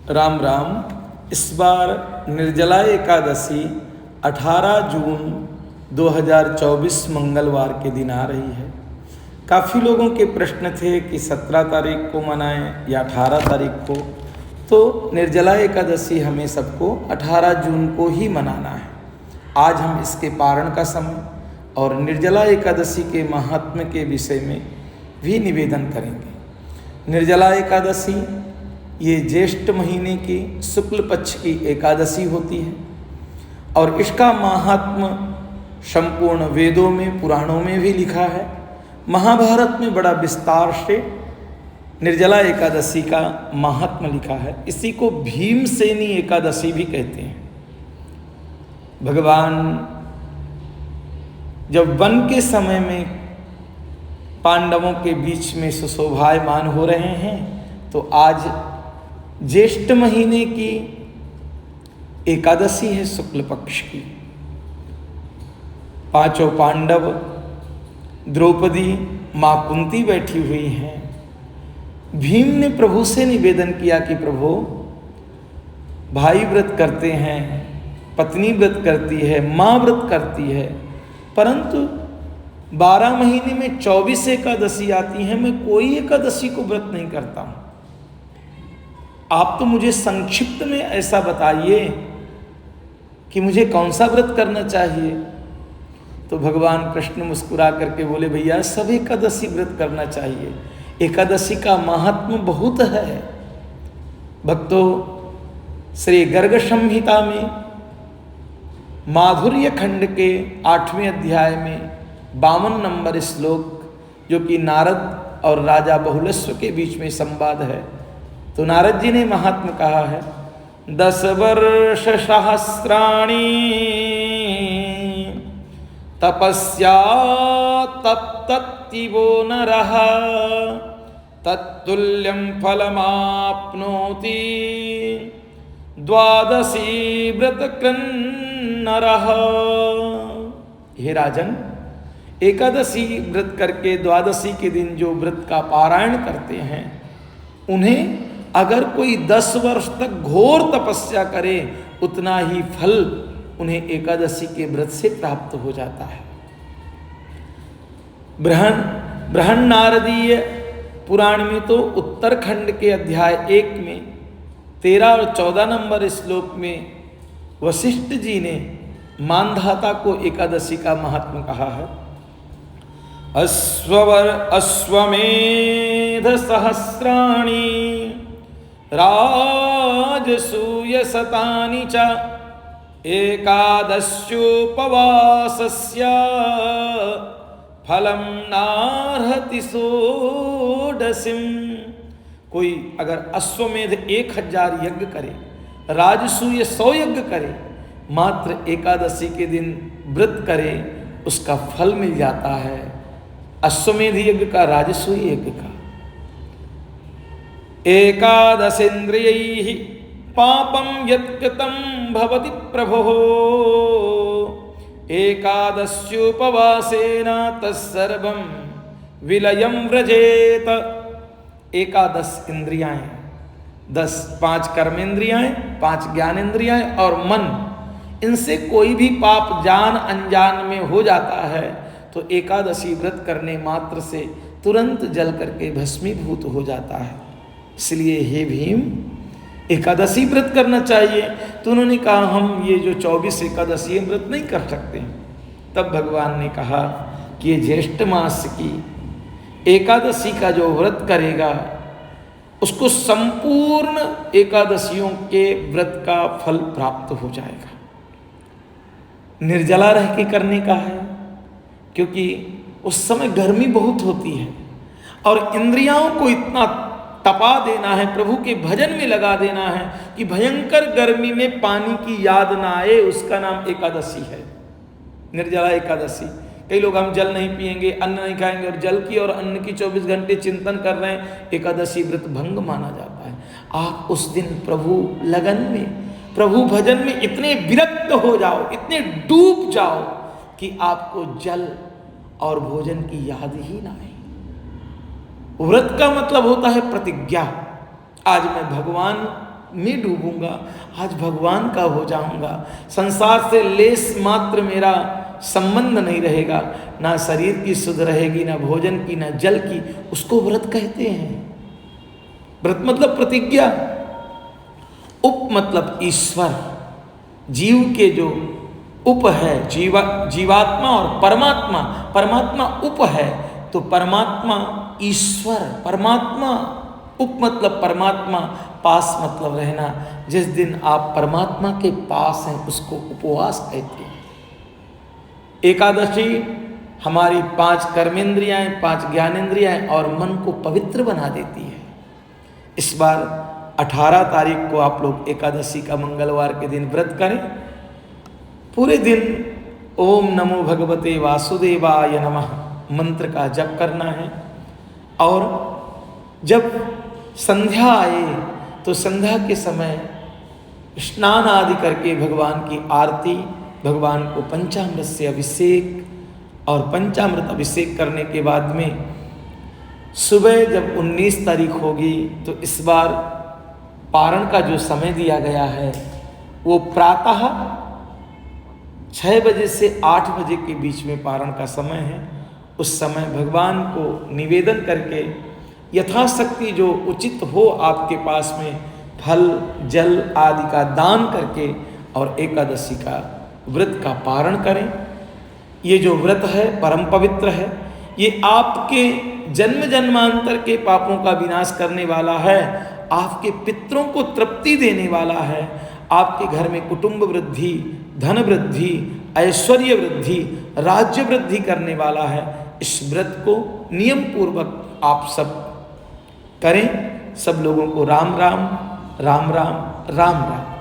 राम राम। इस बार निर्जला एकादशी 18 जून 2024 मंगलवार के दिन आ रही है। काफ़ी लोगों के प्रश्न थे कि 17 तारीख को मनाएं या 18 तारीख को, तो निर्जला एकादशी हमें सबको 18 जून को ही मनाना है। आज हम इसके पारण का समय और निर्जला एकादशी के महात्म्य के विषय में भी निवेदन करेंगे। निर्जला एकादशी ये ज्येष्ठ महीने की शुक्ल पक्ष की एकादशी होती है और इसका महात्म्य संपूर्ण वेदों में, पुराणों में भी लिखा है। महाभारत में बड़ा विस्तार से निर्जला एकादशी का महात्म्य लिखा है। इसी को भीमसेनी एकादशी भी कहते हैं। भगवान जब वन के समय में पांडवों के बीच में सुशोभायमान हो रहे हैं, तो आज ज्येष्ठ महीने की एकादशी है शुक्ल पक्ष की। पांचों पांडव, द्रौपदी, मां कुंती बैठी हुई हैं। भीम ने प्रभु से निवेदन किया कि प्रभु, भाई व्रत करते हैं, पत्नी व्रत करती है, मां व्रत करती है, परंतु 12 महीने में 24 एकादशी आती है, मैं कोई एकादशी को व्रत नहीं करता हूं। आप तो मुझे संक्षिप्त में ऐसा बताइए कि मुझे कौन सा व्रत करना चाहिए। तो भगवान कृष्ण मुस्कुरा करके बोले, भैया सब एकादशी व्रत करना चाहिए। एकादशी का महात्म बहुत है। भक्तों, श्री गर्ग संहिता में माधुर्य खंड के 8वें अध्याय में 52 नंबर श्लोक, जो कि नारद और राजा बहुलस्व के बीच में संवाद है, तो नारद जी ने महात्म कहा है, 10 वर्ष सहस्राणि तपस्या तप्ततिवो नरः तत्तुल्यं फलमाप्नोति 12 व्रत कृन्नरः। हे राजन, एकादशी व्रत करके 12 के दिन जो व्रत का पारायण करते हैं, उन्हें अगर कोई 10 वर्ष तक घोर तपस्या करे, उतना ही फल उन्हें एकादशी के व्रत से प्राप्त हो जाता है। बृहन नारदीय पुराण में तो उत्तरखंड के अध्याय 1 में 13 और 14 नंबर श्लोक में वशिष्ठ जी ने मानधाता को एकादशी का महात्म्य कहा है। अश्वमेध सहस्राणि राजसूय शतानि च एकादश्योपवासस्य फलं नार्हति षोडशीम्। कोई अगर अश्वमेध 1000 यज्ञ करे, राजसूय 100 यज्ञ करे, मात्र एकादशी के दिन व्रत करे, उसका फल मिल जाता है अश्वमेध यज्ञ का, राजसूय यज्ञ का। एकादशेन्द्रियैः पापं यत्कृतं भवति प्रभो एकादश्योपवासेन तत्सर्वं विलयं व्रजेत। 11 इंद्रियाएं, 5 कर्मेंद्रियाएं, 5 ज्ञानेंद्रियाएं और मन, इनसे कोई भी पाप जान अनजान में हो जाता है, तो एकादशी व्रत करने मात्र से तुरंत जल करके भस्मीभूत हो जाता है। इसलिए हे भीम, एकादशी व्रत करना चाहिए। तो उन्होंने कहा, हम ये जो 24 एकादशी व्रत नहीं कर सकते। तब भगवान ने कहा कि ये ज्येष्ठ मास की एकादशी का जो व्रत करेगा, उसको संपूर्ण एकादशियों के व्रत का फल प्राप्त हो जाएगा। निर्जला रह के करने का है, क्योंकि उस समय गर्मी बहुत होती है और इंद्रियों को इतना तपा देना है, प्रभु के भजन में लगा देना है कि भयंकर गर्मी में पानी की याद ना आए। उसका नाम एकादशी है, निर्जला एकादशी। कई लोग हम जल नहीं पिएंगे, अन्न नहीं खाएंगे, और जल की और अन्न की 24 घंटे चिंतन कर रहे हैं, एकादशी व्रत भंग माना जाता है। आप उस दिन प्रभु लगन में, प्रभु भजन में इतने विरक्त हो जाओ, इतने डूब जाओ कि आपको जल और भोजन की याद ही ना आए। व्रत का मतलब होता है प्रतिज्ञा। आज मैं भगवान मैं डूबूंगा, आज भगवान का हो जाऊंगा, संसार से लेस मात्र मेरा संबंध नहीं रहेगा, ना शरीर की सुध रहेगी, ना भोजन की, ना जल की, उसको व्रत कहते हैं। व्रत मतलब प्रतिज्ञा, उप मतलब ईश्वर, जीव के जो उप है, जीवात्मा और परमात्मा, परमात्मा उप है, तो परमात्मा ईश्वर, परमात्मा उप मतलब परमात्मा, पास मतलब रहना। जिस दिन आप परमात्मा के पास हैं उसको उपवास कहते हैं। एकादशी हमारी 5 कर्मेंद्रियाएं, 5 ज्ञानेंद्रियाएं और मन को पवित्र बना देती है। इस बार 18 तारीख को आप लोग एकादशी का मंगलवार के दिन व्रत करें। पूरे दिन ओम नमो भगवते वासुदेवाय नमः मंत्र का जप करना है, और जब संध्या आए तो संध्या के समय स्नान आदि करके भगवान की आरती, भगवान को पंचामृत से अभिषेक, और पंचामृत अभिषेक करने के बाद में सुबह जब 19 तारीख होगी तो इस बार पारण का जो समय दिया गया है वो प्रातः 6 बजे से 8 बजे के बीच में पारण का समय है। उस समय भगवान को निवेदन करके यथाशक्ति जो उचित हो आपके पास में फल जल आदि का दान करके और एकादशी का व्रत का पारण करें। ये जो व्रत है परम पवित्र है, ये आपके जन्म जन्मांतर के पापों का विनाश करने वाला है, आपके पितरों को तृप्ति देने वाला है, आपके घर में कुटुंब वृद्धि, धन वृद्धि, ऐश्वर्य वृद्धि, राज्य वृद्धि करने वाला है। इस व्रत को नियम पूर्वक आप सब करें। सब लोगों को राम राम राम राम राम राम।